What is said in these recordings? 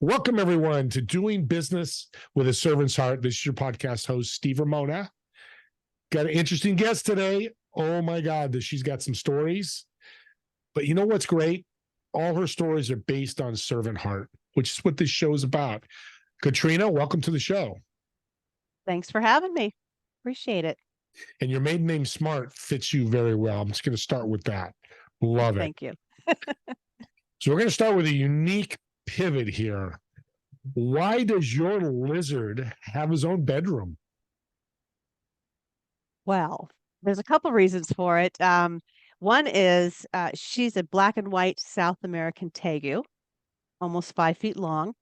Welcome, everyone, to Doing Business with a Servant's Heart. This is your podcast host, Steve Ramona. Got an interesting guest today. Oh, my God, she's got some stories. But you know what's great? All her stories are based on servant heart, which is what this show is about. Katrina, welcome to the show. Thanks for having me. Appreciate it. And your maiden name, Smart, fits you very well. I'm just going to start with that. Love it. Thank you. So we're going to start with a unique pivot here. Why does your lizard have his own bedroom? Well, there's a couple reasons for it. One is she's a black and white South American tegu, almost 5 feet long.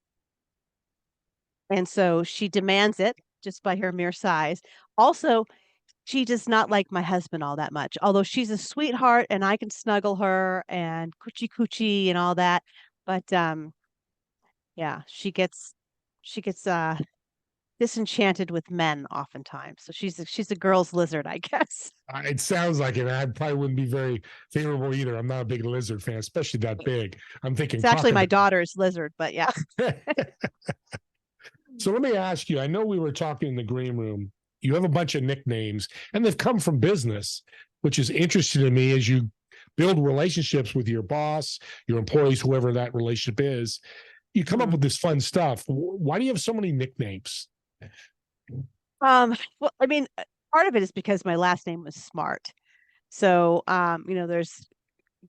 And so she demands it just by her mere size. Also, she does not like my husband all that much, although she's a sweetheart and I can snuggle her and coochie coochie and all that. But yeah, she gets disenchanted with men oftentimes. So she's a girl's lizard, I guess. It sounds like it. I probably wouldn't be very favorable either. I'm not a big lizard fan, especially that big. I'm thinking It's actually my crocodile. daughter's lizard, but yeah. So let me ask you, I know we were talking in the green room. You have a bunch of nicknames, and they've come from business, which is interesting to me as you build relationships with your boss, your employees, whoever that relationship is. You come up Mhm. with this fun stuff. Why do you have so many nicknames? Well, I mean, part of it is because my last name was Smart. So, there's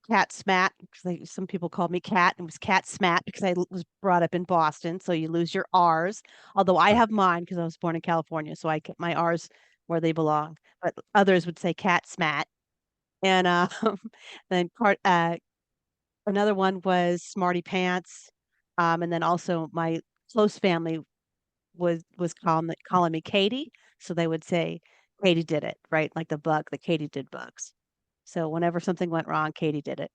Cat Smat, because some people called me Cat, and it was Cat Smat because was brought up in Boston. So you lose your R's, although I have mine because I was born in California, so I kept my R's where they belong. But others would say Cat Smat, and then another one was Smarty Pants, and then also my close family was calling me Katie, so they would say Katie did it, right? Like the bug, the Katie did bugs. So whenever something went wrong, Katie did it.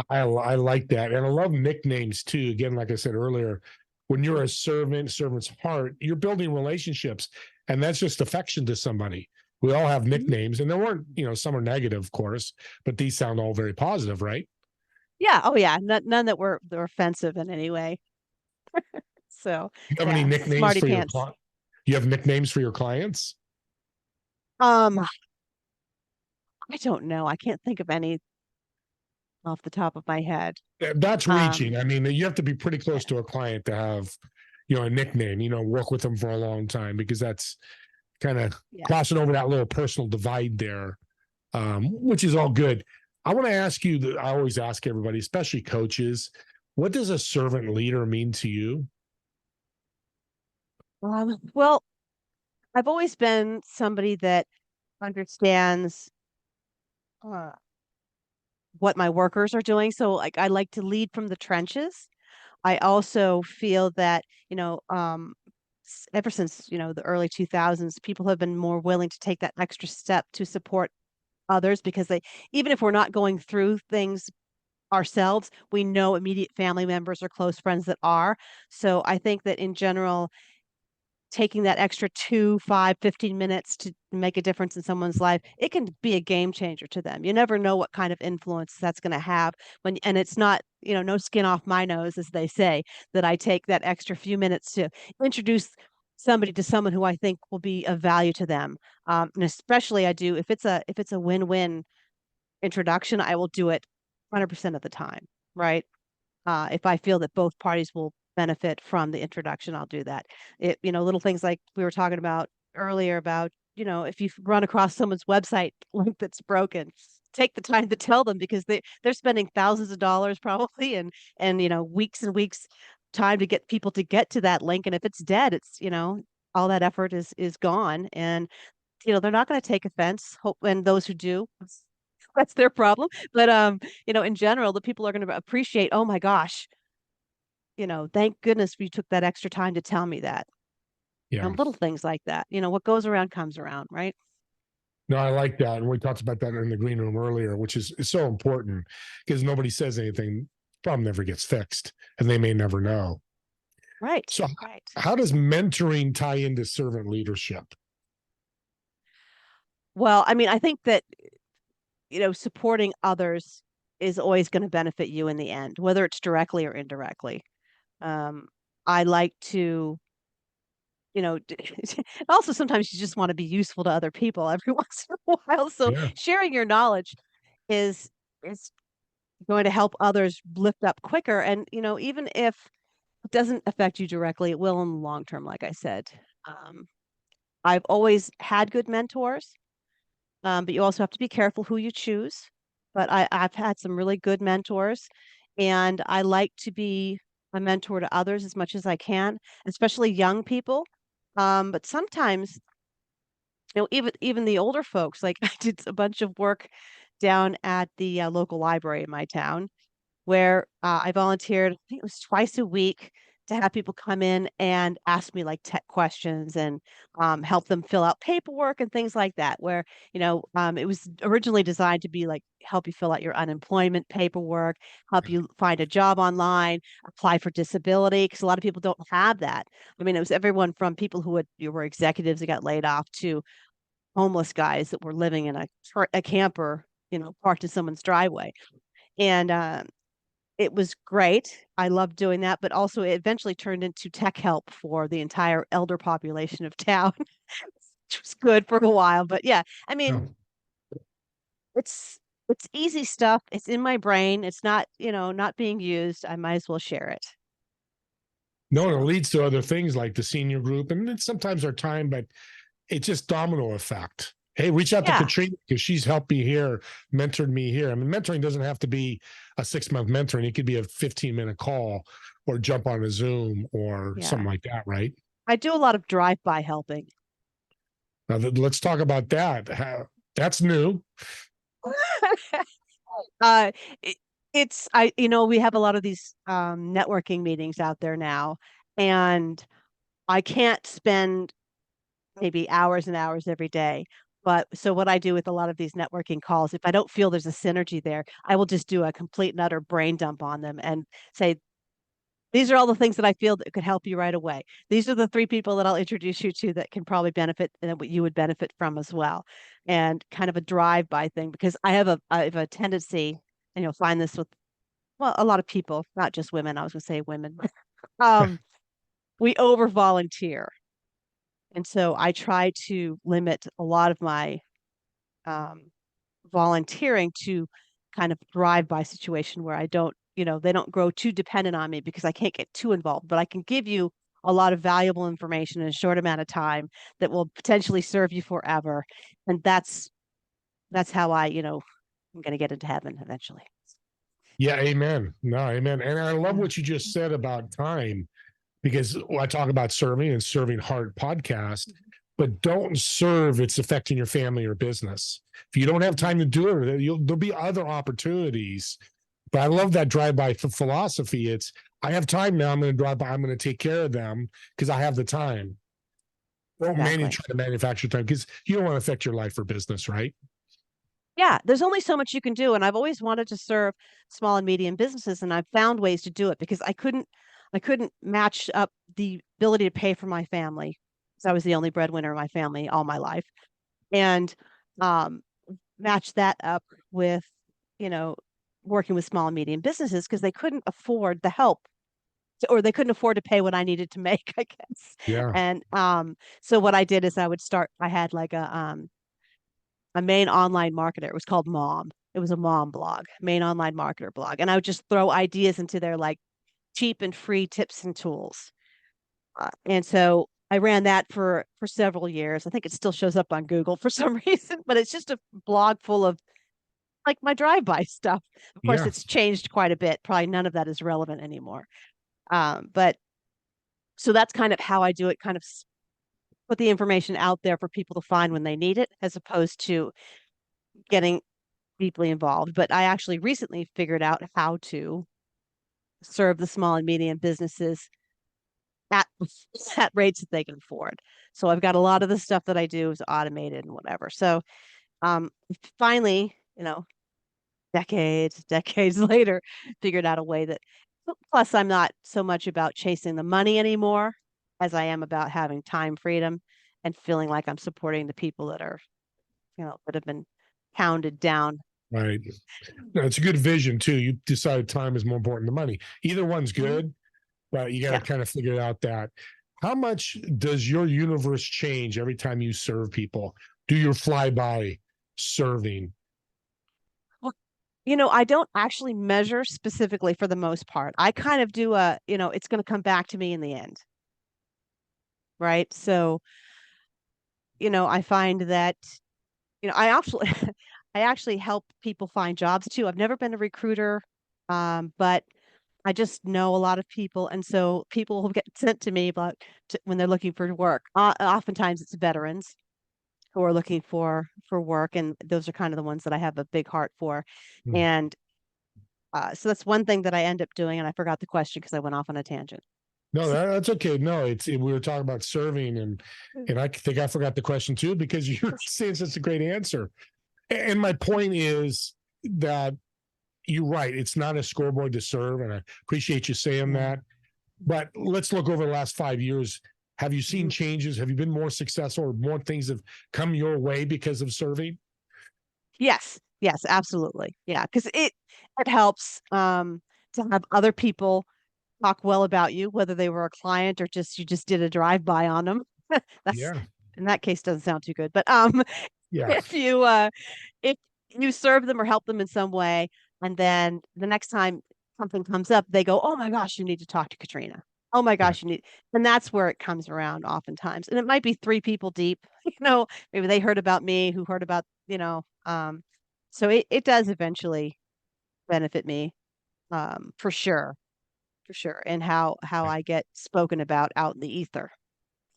I like that. And I love nicknames too. Again, like I said earlier, when you're a servant's heart, you're building relationships. And that's just affection to somebody. We all have Mhm. nicknames, and there weren't, some are negative, of course, but these sound all very positive, right? Yeah. Oh, yeah. None that were offensive in any way. So You have any yeah, nicknames smarty for your pants. client? You have nicknames for your clients? Um, I don't know. I can't think of any off the top of my head. That's reaching. Um, I mean, you have to be pretty yeah, close to a client to have, a nickname, work with them for a long time because that's kind of yeah. crossing over that little personal divide there, which is all good. I want to ask you that I always ask everybody, especially coaches, what does a servant leader mean to you? Well, I've always been somebody that understands uh, what my workers are doing. So like I like to lead from the trenches. I also feel that, ever since, the early 2000s, people have been more willing to take that extra step to support others because even if we're not going through things ourselves, we know immediate family members or close friends that are. So I think that in general, taking that extra 2, 5, 15 minutes to make a difference in someone's life, it can be a game changer to them. You never know what kind of influence that's going to have and it's not, no skin off my nose, as they say, that I take that extra few minutes to introduce somebody to someone who I think will be of value to them. And especially I do if it's a win-win introduction, I will do it 100% of the time, right? If I feel that both parties will benefit from the introduction, I'll do that. Little things like we were talking about earlier about, if you run across someone's website link that's broken, take the time to tell them because they're spending thousands of dollars probably and weeks and weeks time to get people to get to that link. And if it's dead, it's, all that effort is gone. And, they're not going to take offense. And those who do, that's their problem. But in general, the people are going to appreciate, oh my gosh, thank goodness you took that extra time to tell me that. Yeah. Little things like that. What goes around comes around, right? No, I like that. And we talked about that in the green room earlier, which is so important because nobody says anything, problem never gets fixed, and they may never know. Right. So, Right. how does mentoring tie into servant leadership? Well, I mean, I think that, supporting others is always going to benefit you in the end, whether it's directly or indirectly. Um, I like to, you know, also sometimes you just want to be useful to other people every once in a while. So Yeah. sharing your knowledge is is going to help others lift up quicker. And, even if it doesn't affect you directly, it will in the long term, like I said. Um, I've always had good mentors, but you also have to be careful who you choose. But I've had some really good mentors, and I like to be a mentor to others as much as I can, especially young people. But sometimes, even the older folks, like I did a bunch of work down at the local library in my town where I volunteered, I think it was twice a week to have people come in and ask me like tech questions and help them fill out paperwork and things like that. Where, it was originally designed to be like help you fill out your unemployment paperwork, help you find a job online, apply for disability, because a lot of people don't have that. I mean, it was everyone from people who were executives that got laid off to homeless guys that were living in a camper, parked in someone's driveway. And it was great. I loved doing that, but also it eventually turned into tech help for the entire elder population of town, which was good for a while. But yeah, I mean, Yeah. it's it's easy stuff. It's in my brain. It's not, not being used. I might as well share it. No, and it So leads to other things like the senior group, and it's sometimes our time, but it's just domino effect. Hey, reach out to yeah, Katrina because she's helped me here, mentored me here. I mean, mentoring doesn't have to be a 6 month mentoring. It could be a 15-minute call or jump on a Zoom or yeah. something like that, right? I do a lot of drive-by helping. Now, let's talk about that. That's new. uh it, we have a lot of these networking meetings out there now, and I can't spend maybe hours and hours every day. But so what I do with a lot of these networking calls, if I don't feel there's a synergy there, I will just do a complete and utter brain dump on them and say, these are all the things that I feel that could help you right away. These are the three people that I'll introduce you to that can probably benefit and what you would benefit from as well. And kind of a drive-by thing, because I have a tendency, and you'll find this with, well, a lot of people, not just women. I was gonna say women. Um, we over volunteer. And so I try to limit a lot of my um, volunteering to kind of drive-by situation where I don't, they don't grow too dependent on me because I can't get too involved, but I can give you a lot of valuable information in a short amount of time that will potentially serve you forever. And that's how I'm going to get into heaven eventually. Yeah, amen. No, amen. And I love Yeah. what you just said about time because I talk about serving and serving heart podcast, but don't serve it's affecting your family or business. If you don't have Mhm. time to do it, there'll be other opportunities. But I love that drive-by philosophy. It's I have time now. I'm going to drive by. I'm going to take care of them because I have the time. Don't Exactly. try to manufacture time because you don't want to affect your life or business, right? Yeah, there's only so much you can do, and I've always wanted to serve small and medium businesses, and I've found ways to do it because I couldn't match up the ability to pay for my family, because I was the only breadwinner in my family all my life, and um, match that up with, you know, working with small and medium businesses because they couldn't afford the help, or they couldn't afford to pay what I needed to make, I guess. Yeah. And so what I did is I had like a main online marketer. It was called Mom. It was a mom blog, main online marketer blog. And I would just throw ideas into there like cheap and free tips and tools. And so I ran that for several years. I think it still shows up on Google for some reason, but it's just a blog full of like my drive-by stuff. Of course, Yeah. it's changed quite a bit. Probably none of that is relevant anymore. But so that's kind of how I do it, kind of put the information out there for people to find when they need it, as opposed to getting deeply involved. But I actually recently figured out how to serve the small and medium businesses at at rates that they can afford. So I've got a lot of the stuff that I do is automated and whatever. So finally, decades later, figured out a way that plus I'm not so much about chasing the money anymore as I am about having time freedom and feeling like I'm supporting the people that have been pounded down. Right. No, it's a good vision too. You decided time is more important than money. Either one's Mhm. good. But you got to Yeah. kind of figure out that how much does your universe change every time you serve people? Do your flyby serving? Well, I don't actually measure specifically for the most part. I kind of do it's going to come back to me in the end, right? So, I find that, I actually I actually help people find jobs too. I've never been a recruiter, but I just know a lot of people, and so people will get sent to me when they're looking for work. Oftentimes, it's veterans who are looking for work, and those are kind of the ones that I have a big heart for. Hmm. And so that's one thing that I end up doing, and I forgot the question because I went off on a tangent. No, that's okay. No, we were talking about serving, and I think I forgot the question too because you're saying such a great answer. And my point is that you're right. It's not a scoreboard to serve, and I appreciate you saying Yeah. that. But let's look over the last 5 years. Have you seen Mhm. changes? Have you been more successful, or more things have come your way because of serving? Yes, yes, absolutely. Yeah, because it helps to have other people talk well about you, whether they were a client or just you just did a drive by on them. That's Yeah, in that case doesn't sound too good. But yeah, if you if you serve them or help them in some way, and then the next time something comes up, they go, "Oh my gosh, you need to talk to Katrina. Oh my yeah, gosh, you need," and that's where it comes around oftentimes. And it might be three people deep, maybe they heard about me, who heard about, so it does eventually benefit me, for sure, and how I get spoken about out in the ether,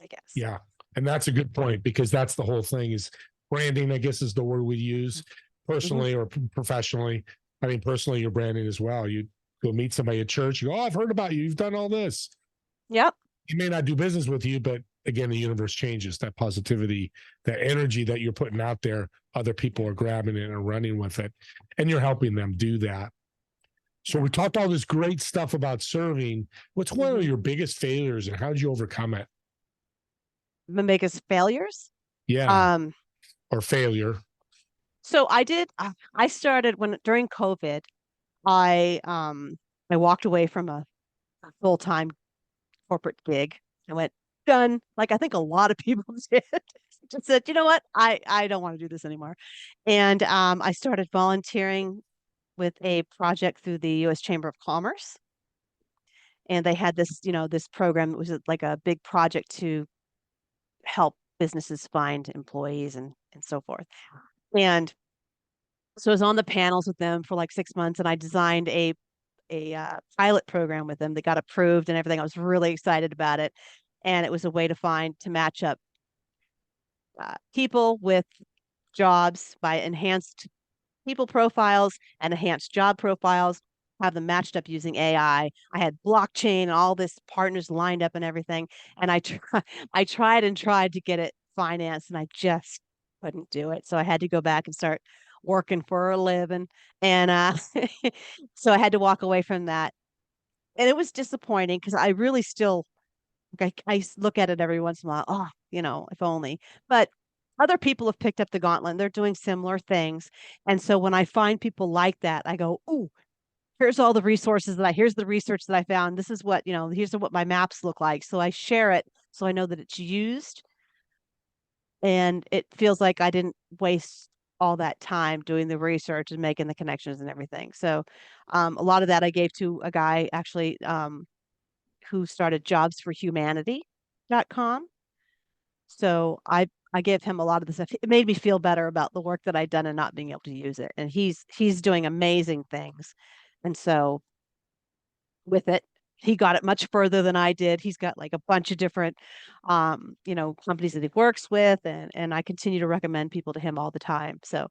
I guess. yeah. And that's a good point because that's the whole thing is branding, I guess is the word we use Hmm. personally or professionally. I mean, personally, you're branding as well. You go meet somebody at church, you go, "Oh, I've heard about you. You've done all this." Yep. He may not do business with you, but again, the universe changes. That positivity, that energy that you're putting out there, other people are grabbing it and running with it, and you're helping them do that. So Yeah. we talked all this great stuff about serving. What's one of Hmm. your biggest failures, and how did you overcome it? The biggest failures. Yeah, Um, or failure. so I started when during COVID, I um I walked away from a full-time corporate gig. I went, done. Like I think a lot of people did. Just said, you know what? I don't want to do this anymore. And I started volunteering with a project through the US Chamber of Commerce. And they had this program that was like a big project to help businesses find employees and so forth. And so I was on the panels with them for like 6 months, and I designed a pilot program with them that got approved and everything. I was really excited about it, and it was a way to match up people with jobs by enhanced people profiles and enhanced job profiles. Have them matched up using AI. I had blockchain and all this partners lined up and everything, and I tried and tried to get it financed, and I just couldn't do it. So I had to go back and start working for a living, and so I had to walk away from that, and it was disappointing because I really still like look at it every once in a while. Oh, if only. But other people have picked up the gauntlet and they're doing similar things. And so when I find people like that, I go, "Ooh, here's all the resources here's the research that I found. This is here's what my maps look like." So I share it so I know that it's used, and it feels like I didn't waste all that time doing the research and making the connections and everything. So a lot of that I gave to a guy actually, who started jobsforhumanity.com. So I gave him a lot of the stuff. It made me feel better about the work that I'd done and not being able to use it. And he's doing amazing things. And so with it, he got it much further than I did. He's got like a bunch of different companies that he works with, and I continue to recommend people to him all the time. So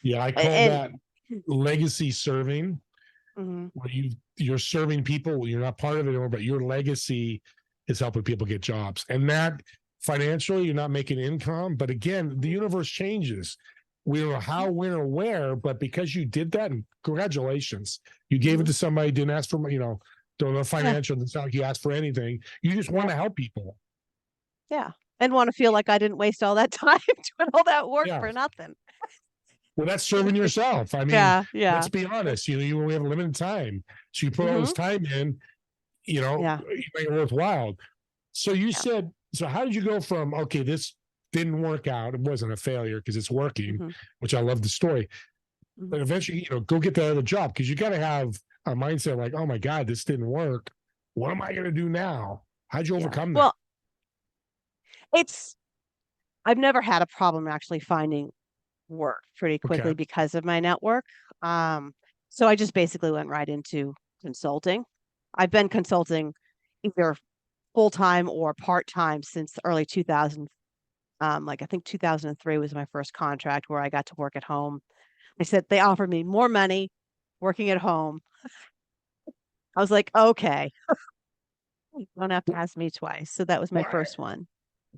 Yeah, I call and that legacy serving, mhm, where you're serving people. You're not part of it anymore, but your legacy is helping people get jobs, and that financially you're not making income. But again, the universe changes. We don't know how, when, or where, but because you did that, and congratulations, you gave it mhm, to somebody, didn't ask for, don't know yeah, financial. It's not like you asked for anything. You just want yeah, to help people. yeah. And want to feel like I didn't waste all that time doing all that work Yeah. for nothing. Well, that's serving yourself. I mean, Yeah, let's yeah. be honest. You only have a limited time, so you put all this Hmm. time in. Yeah. make it worthwhile. So you Yeah. said, so how did you go from, okay, this didn't work out. It wasn't a failure because it's working, Hmm. which I love the story. Hmm. But eventually, go get that other job because you got to have a mindset like, oh my God, this didn't work. What am I going to do now? How'd you Yeah. overcome that? Well, it's, I've never had a problem actually finding work pretty Okay. quickly because of my network. Um, so I just basically went right into consulting. I've been consulting either full time or part time since the early 2000s. Like I think 2003 was my first contract where I got to work at home. I said they offered me more money working at home. I was like, okay, you don't have to ask me twice. So that was my Well, first one.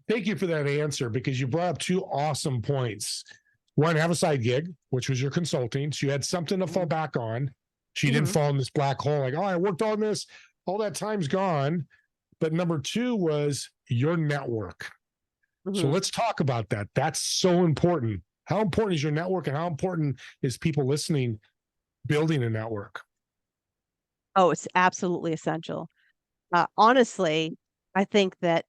thank you for that answer because you brought up two awesome points. One, have a side gig, which was your consulting. So you had something to fall Hmm. back on. She didn't Hmm. fall in this black hole like, oh, I worked on this. All that time's gone. But number two was your network. So Hmm. let's talk about that. That's so important. How important is your network and how important is people listening building a network? Oh, it's absolutely essential. Honestly, I think that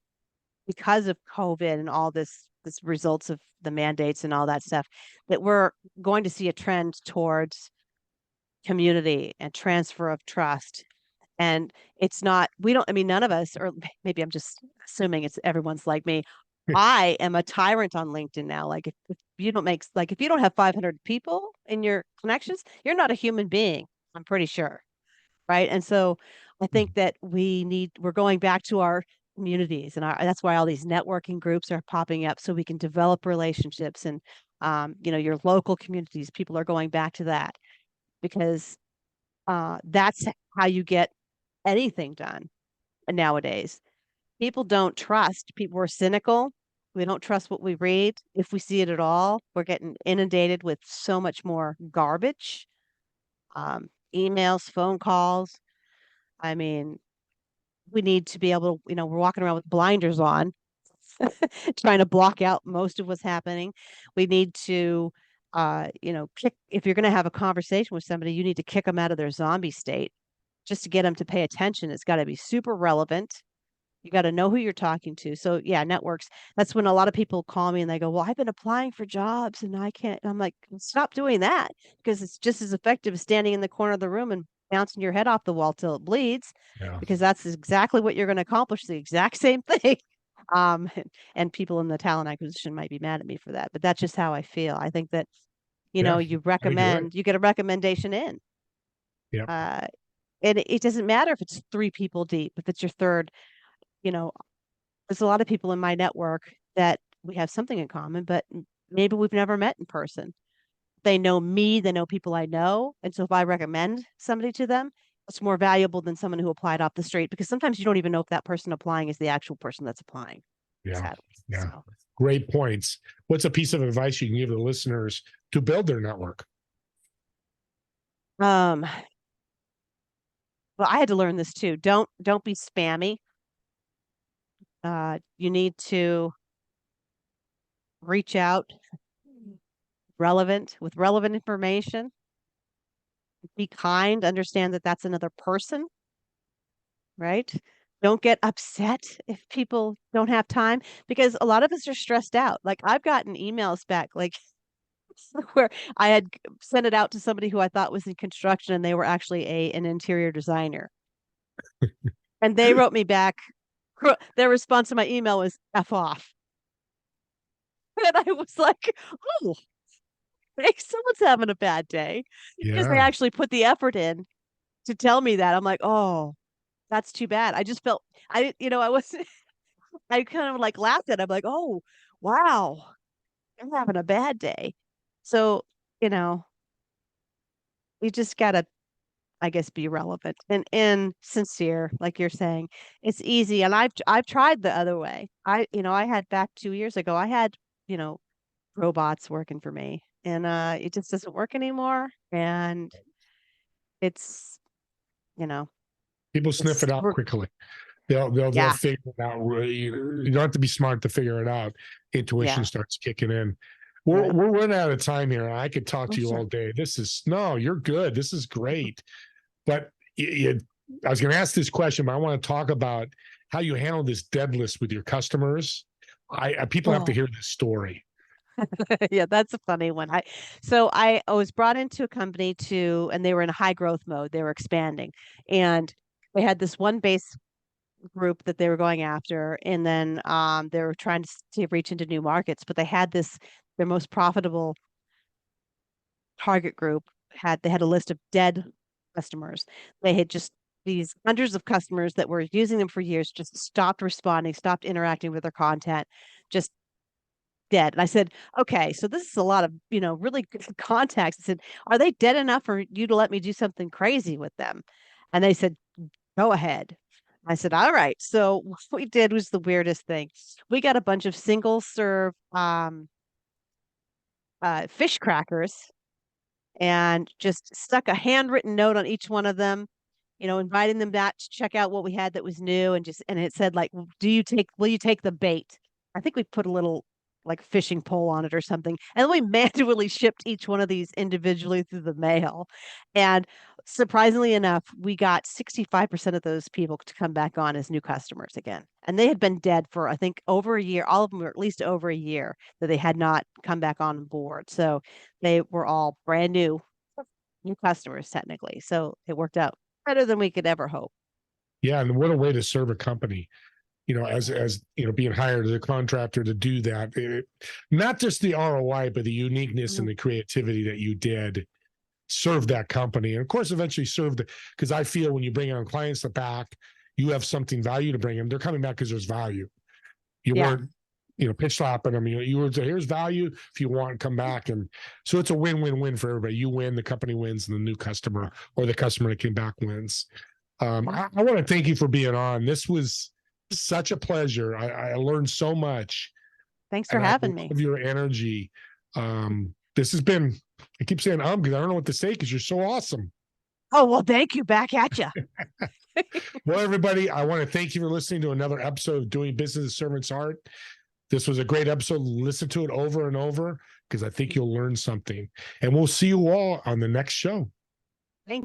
because of COVID and all this results of the mandates and all that stuff, that we're going to see a trend towards community and transfer of trust. And it's not, we don't, I mean, none of us, or maybe I'm just assuming it's everyone's like me. I am a tyrant on LinkedIn now. Like if you don't make, like if you don't have 500 people in your connections, you're not a human being. I'm pretty sure. Right. And so I think that we're going back to our communities and that's why all these networking groups are popping up so we can develop relationships and, your local communities, people are going back to that because that's how you get anything done nowadays. People don't trust. People are cynical. We don't trust what we read. If we see it at all, we're getting inundated with so much more garbage, emails, phone calls. I mean, we need to be able to, we're walking around with blinders on, trying to block out most of what's happening. We need to, if you're going to have a conversation with somebody, you need to kick them out of their zombie state just to get them to pay attention. It's got to be super relevant. You got to know who you're talking to. So yeah, networks. That's when a lot of people call me and they go, "Well, I've been applying for jobs and I can't." I'm like, "Stop doing that because it's just as effective as standing in the corner of the room and bouncing your head off the wall till it bleeds, Yeah. because that's exactly what you're going to accomplish. The exact same thing." And people in the talent acquisition might be mad at me for that, but that's just how I feel. I think that Yeah. I think you're right. you get a recommendation in. Yeah. Uh, and it doesn't matter if it's three people deep, if it's your third, you know, there's a lot of people in my network that we have something in common, but maybe we've never met in person. They know me, they know people I know. And so if I recommend somebody to them, it's more valuable than someone who applied off the street because sometimes you don't even know if that person applying is the actual person that's applying, Yeah. sadly. Yeah. So, Great points. What's a piece of advice you can give the listeners to build their network? um, well, I had to learn this too. Don't be spammy. You need to reach out relevant with relevant information. Be kind, understand that that's another person, right? Don't get upset if people don't have time because a lot of us are stressed out. Like I've gotten emails back like where I had sent it out to somebody who I thought was in construction and they were actually an interior designer. And they wrote me back, their response to my email was F off. And I was like, oh, hey, someone's having a bad day because they Yeah. actually put the effort in to tell me that. I'm like, oh, that's too bad. I just felt I was I kind of like laughed at it. I'm like, oh, wow, I'm having a bad day. So, you know, you just gotta, I guess, be relevant and sincere, like you're saying. It's easy, and I've tried the other way. I had back 2 years ago, I had, you know, robots working for me, and it just doesn't work anymore. And it's, you know, People sniff it's it out we're quickly. They'll yeah, figure it out. You don't have to be smart to figure it out. Intuition yeah, starts kicking in. We're yeah. we're running out of time here. I could talk Oh, to you all sure. day. This is no, you're good. This is great. But I was going to ask this question, but I want to talk about how you handle this dead list with your customers. People have to Oh, hear this story. yeah, that's a funny one. I was brought into a company and they were in a high growth mode. They were expanding, and they had this one base group that they were going after, and then they were trying to reach into new markets. But they had their most profitable target group had a list of dead customers. They had just these hundreds of customers that were using them for years, just stopped responding, stopped interacting with their content, just dead. And I said, okay, so this is a lot of, really good contacts. I said, are they dead enough for you to let me do something crazy with them? And they said, go ahead. I said, all right. So what we did was the weirdest thing. We got a bunch of single serve fish crackers and just stuck a handwritten note on each one of them, inviting them back to check out what we had that was new, and it said like, will you take the bait? I think we put a little like fishing pole on it or something. And then we manually shipped each one of these individually through the mail. And surprisingly enough, we got 65% of those people to come back on as new customers again. And they had been dead for, I think, over a year. All of them were at least over a year that they had not come back on board. So they were all brand new customers technically. So it worked out better than we could ever hope. Yeah, and what a way to serve a company. As being hired as a contractor to do that. Not just the ROI, but the uniqueness and Mhm. the creativity that you did serve that company, and of course, eventually served. Because I feel when you bring on clients back, you have something value to bring them. They're coming back because there's value. You Yeah. weren't, pitch slapping them. You were here's value if you want, come back, and so it's a win-win-win for everybody. You win, the company wins, and the new customer or the customer that came back wins. I want to thank you for being on. This was such a pleasure. I learned so much, Thanks for and I having me. love your energy. This has been, I keep saying because I don't know what to say because you're so awesome. Oh, well, thank you. Back at you. Well, everybody, I want to thank you for listening to another episode of Doing Business as Servant's Heart. This was a great episode. Listen to it over and over because I think you'll learn something. And we'll see you all on the next show.